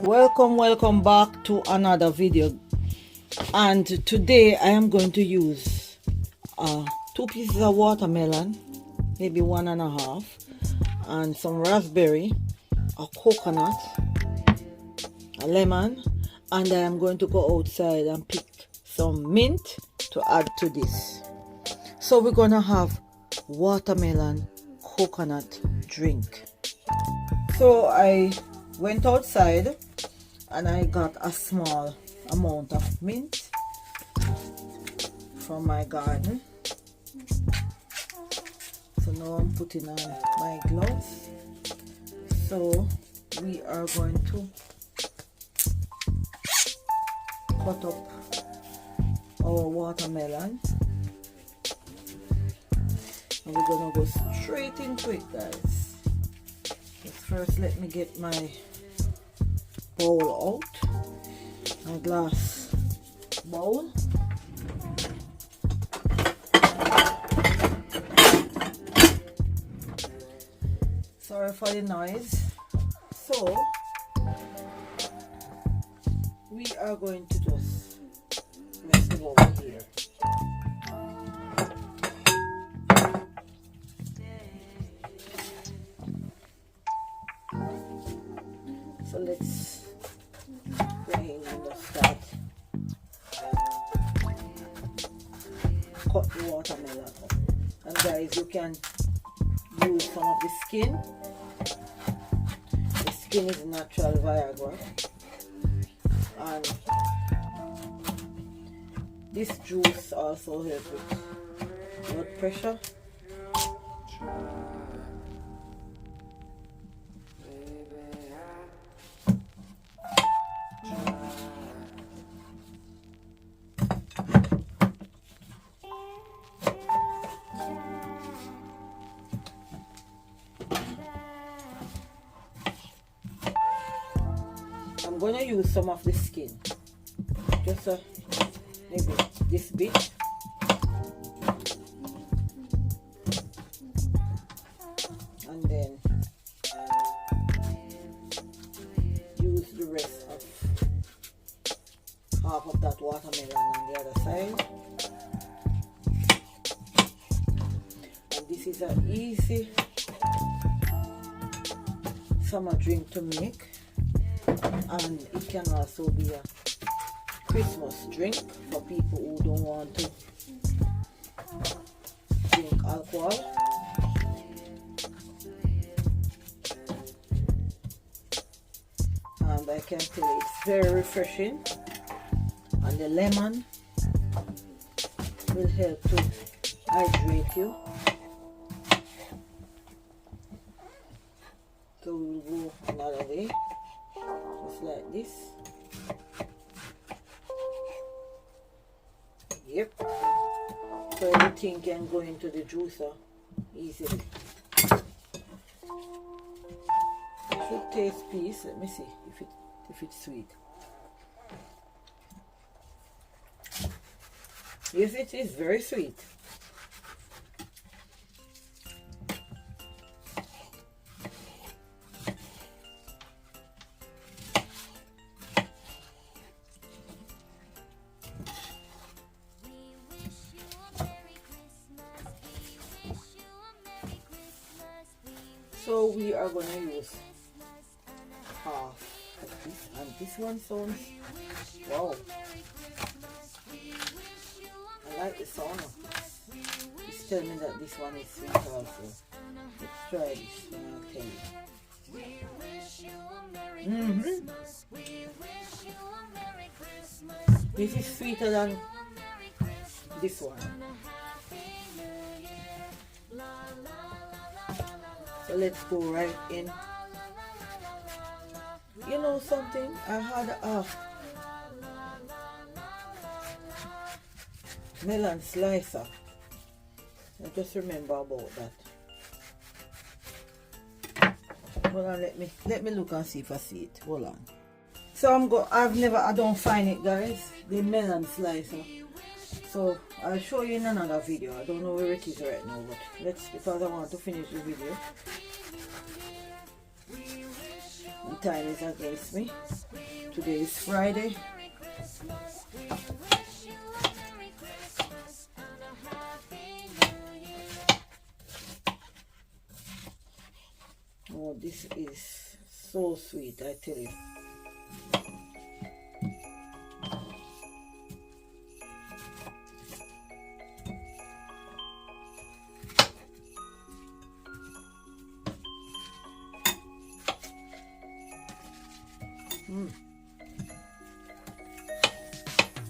Welcome back to another video, and today I am going to use 2 pieces of watermelon, maybe 1.5, and some raspberry, a coconut, a lemon, and I am going to go outside and pick some mint to add to this. So we're gonna have watermelon coconut drink. So I went outside and I got a small amount of mint from my garden. So now I'm putting on my gloves. So we are going to cut up our watermelon, and we're gonna go straight into it, guys. But first let me get my bowl out, my glass bowl. Sorry for the noise. So we are going to just mix the bowl here. So let's go in and just start cut the watermelon up. And guys, you can use some of the skin. The skin is natural Viagra, and this juice also helps with blood pressure. I'm going to use some of the skin, just maybe this bit, and then use the rest of half of that watermelon on the other side. And this is an easy summer drink to make. And it can also be a Christmas drink for people who don't want to drink alcohol. And I can tell you it's very refreshing, and the lemon will help to hydrate you. So we will go another way. Just like this. Yep. So everything can go into the juicer easily. Should taste piece. Let me see if it's sweet. Yes, it is very sweet. So we are going to use half of this, and this one sounds, wow, I like the sound of this. It's telling me that this one is sweet also. Let's try this one, I'll tell you. This is sweeter than this one. So let's go right in. You know something? I had a melon slicer. I just remember about that. Hold on, let me look and see if I see it. Hold on. So I don't find it, guys. The melon slicer. So I'll show you in another video. I don't know where it is right now, but because I want to finish the video. time is against me. Today is Friday. Oh, this is so sweet, I tell you.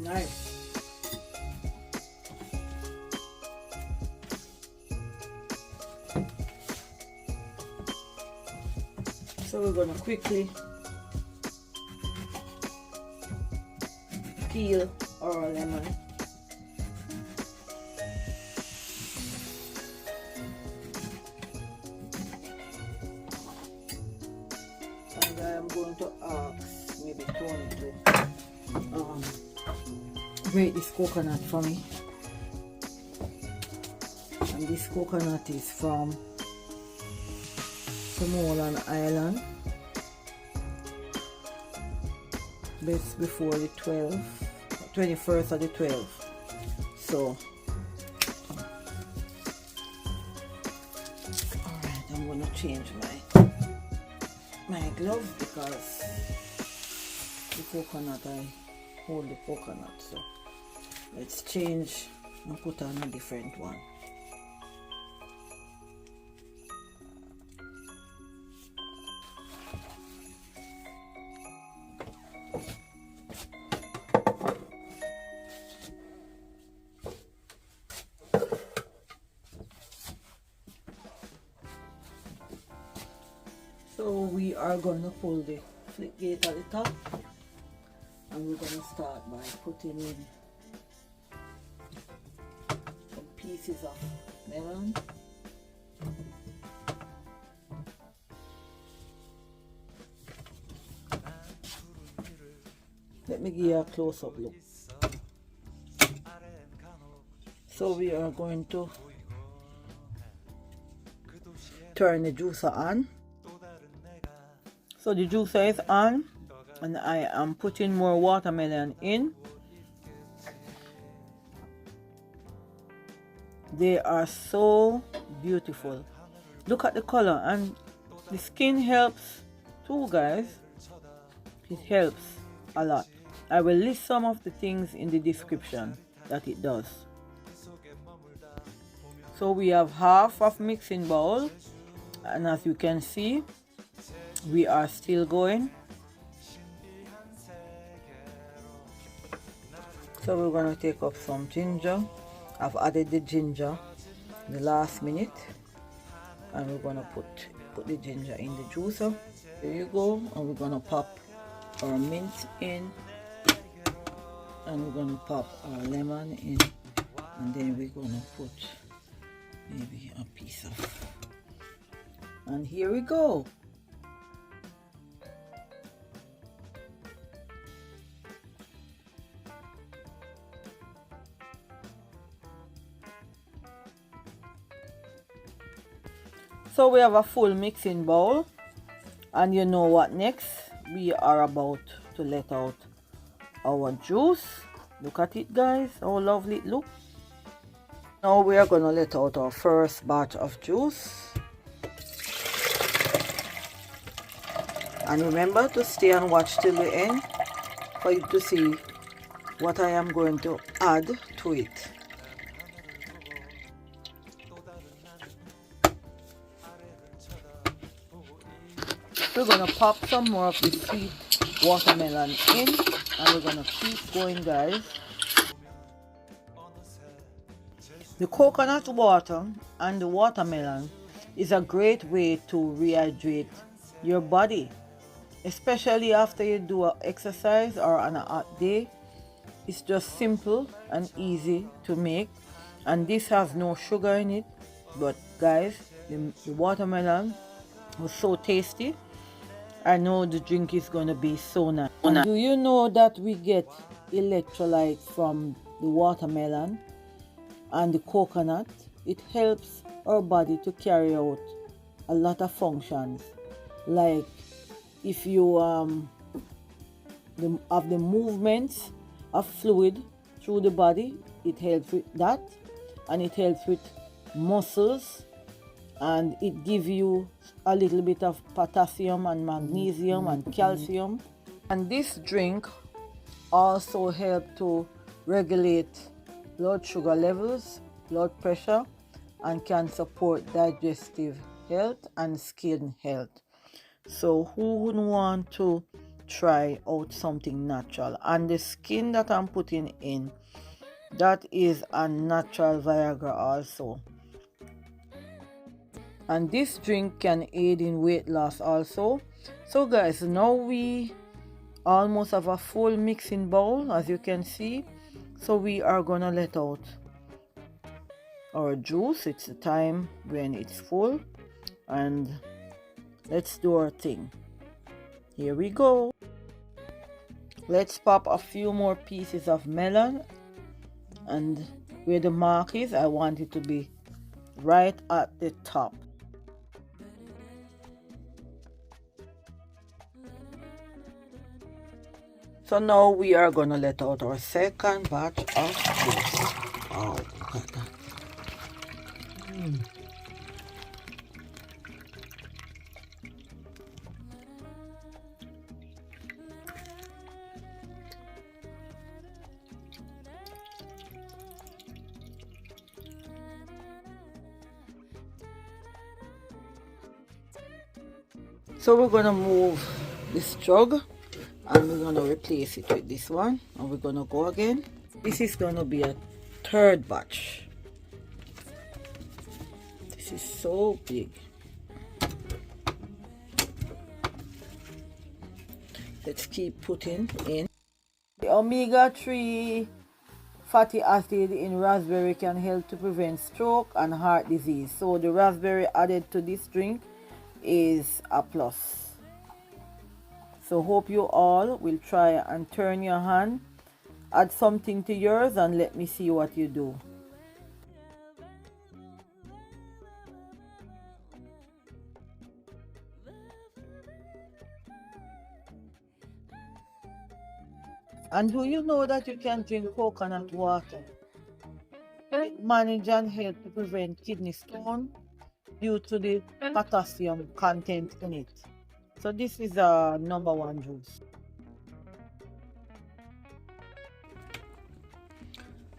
Nice. So we're gonna quickly peel our lemon. And I am going to ask maybe Tony to grate this coconut for me. And this coconut is from Samoan Island. Best before the 21st of the 12th. So alright, I'm gonna change my gloves because the coconut, I hold the coconut. So let's change and put on a different one. So we are going to pull the flip gate at the top, and we're going to start by putting in some pieces of melon. Let me give you a close-up look. So we are going to turn the juicer on. So the juicer is on, and I am putting more watermelon in. They are so beautiful. Look at the color, and the skin helps too, guys. It helps a lot. I will list some of the things in the description that it does. So we have half of mixing bowl, and as you can see, we are still going. So we're going to take up some ginger. I've added the ginger the last minute, and we're going to put the ginger in the juicer. There you go. And we're going to pop our mint in, and we're going to pop our lemon in, and then we're going to put maybe a piece of, and here we go. So we have a full mixing bowl, and you know what next? We are about to let out our juice. Look at it, guys, how lovely it looks. Now we are going to let out our first batch of juice. And remember to stay and watch till the end for you to see what I am going to add to it. We're going to pop some more of the sweet watermelon in, and we're going to keep going, guys. The coconut water and the watermelon is a great way to rehydrate your body, especially after you do an exercise or on a hot day. It's just simple and easy to make, and this has no sugar in it. But guys, the watermelon was so tasty. I know the drink is going to be so nice. And do you know that we get electrolytes from the watermelon and the coconut? It helps our body to carry out a lot of functions like if you have the movements of fluid through the body, it helps with that, and it helps with muscles, and it gives you a little bit of potassium and magnesium and calcium. And this drink also helps to regulate blood sugar levels, blood pressure, and can support digestive health and skin health. So who wouldn't want to try out something natural? And the skin that I'm putting in, that is a natural Viagra also. And this drink can aid in weight loss also. So guys, now we almost have a full mixing bowl, as you can see. So we are gonna let out our juice. It's the time when it's full, and let's do our thing. Here we go. Let's pop a few more pieces of melon, and where the mark is, I want it to be right at the top. So now we are gonna let out our second batch of juice. Oh, look at that. So we're gonna move this jug, and we're gonna replace it with this one, and we're gonna go again. This is gonna be a third batch. This is so big. Let's keep putting in. The omega-3 fatty acid in raspberry can help to prevent stroke and heart disease. So the raspberry added to this drink is a plus. So hope you all will try and turn your hand, add something to yours, and let me see what you do. And do you know that you can drink coconut water? It manages and helps to prevent kidney stone due to the potassium content in it. So this is a #1 juice.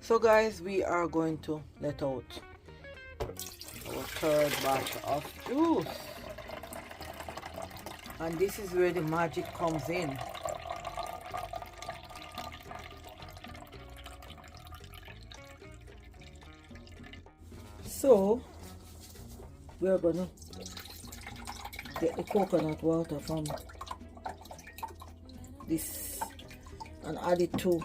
So guys, we are going to let out our third batch of juice. And this is where the magic comes in. So we're gonna get the coconut water from this and add it to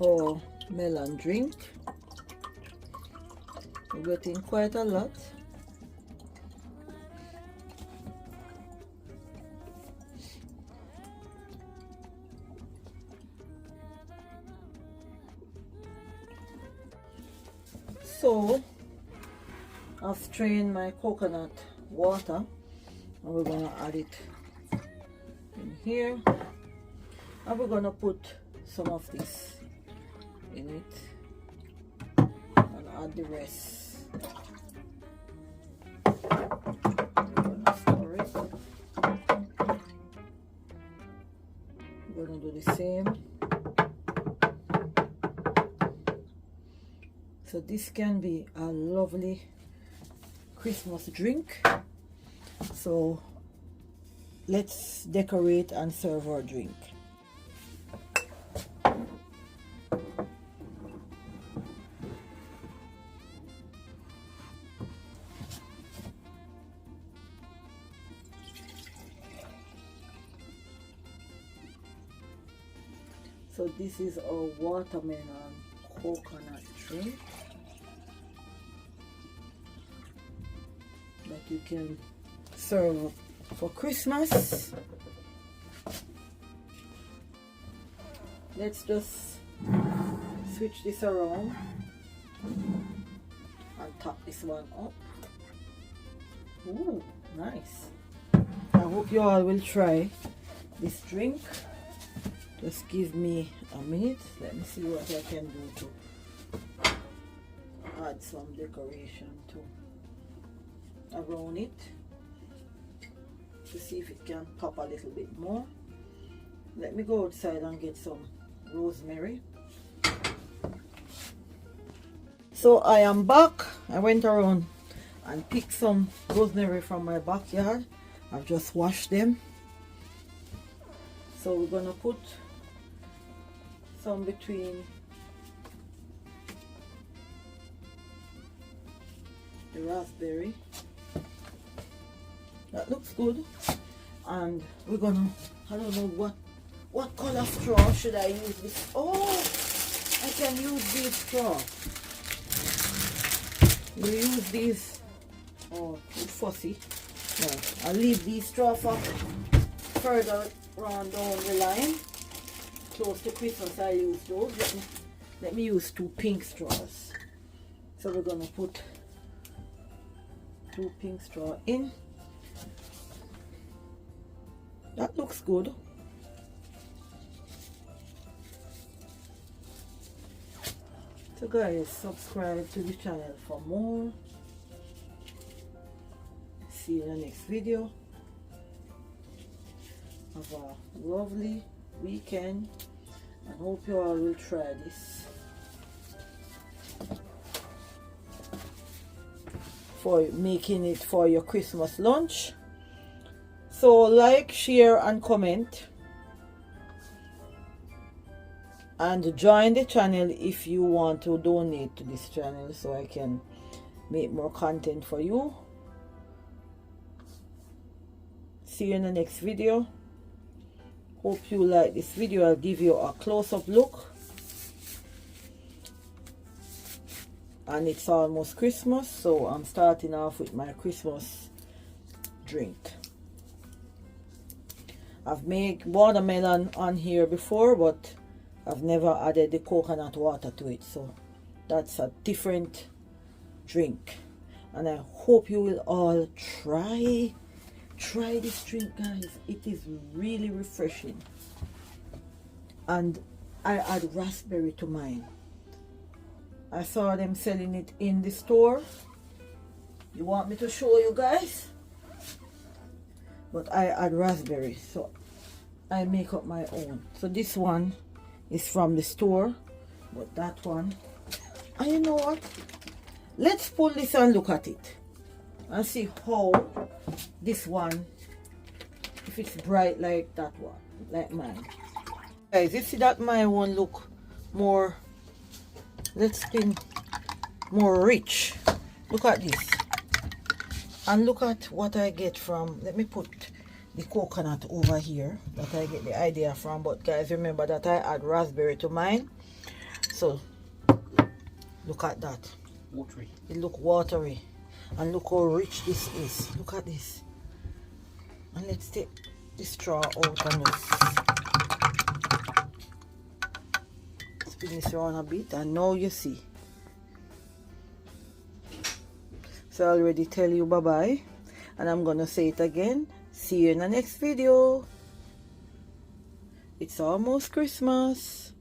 our melon drink. We're getting quite a lot. So I've strained my coconut water, and we're gonna add it in here, and we're gonna put some of this in it and add the rest. We're gonna stir it. We're gonna do the same. So this can be a lovely Christmas drink. So let's decorate and serve our drink. So this is our watermelon coconut drink that you can serve for Christmas. Let's just switch this around and top this one up. Ooh, nice. I hope you all will try this drink. Just give me a minute. Let me see what I can do to add some decoration to around it, to see if it can pop a little bit more. Let me go outside and get some rosemary. So I am back. I went around and picked some rosemary from my backyard. I've just washed them. So we're gonna put some between the raspberry. That looks good. And we're gonna, I don't know what color straw should I use this. Oh, I can use this straw. We use these. Oh, too fussy. No, I'll leave these straw for further on down the line. Close to Christmas I use those. Let me use 2 pink straws. So we're gonna put 2 pink straw in. That looks good. So guys, subscribe to the channel for more. See you in the next video. Have a lovely weekend and hope you all will try this for making it for your Christmas lunch. So like, share and comment, and join the channel if you want to donate to this channel so I can make more content for you. See you in the next video. Hope you like this video. I'll give you a close-up look. And it's almost Christmas, so I'm starting off with my Christmas drink. I've made watermelon on here before, but I've never added the coconut water to it, so that's a different drink. And I hope you will all try this drink, guys. It is really refreshing. And I add raspberry to mine. I saw them selling it in the store. You want me to show you guys? But I add raspberry, so I make up my own. So this one is from the store, but that one, and you know what, let's pull this and look at it and see how this one, if it's bright like that one, like mine. Guys, you see that my one look more, let's spin, more rich. Look at this, and look at what I get from, let me put the coconut over here that I get the idea from. But guys, remember that I add raspberry to mine. So look at that, watery. It look watery, and look how rich this is. Look at this. And let's take the straw out and spin this around a bit, and now you see. So I already tell you bye bye, and I'm gonna say it again. See you in the next video. It's almost Christmas.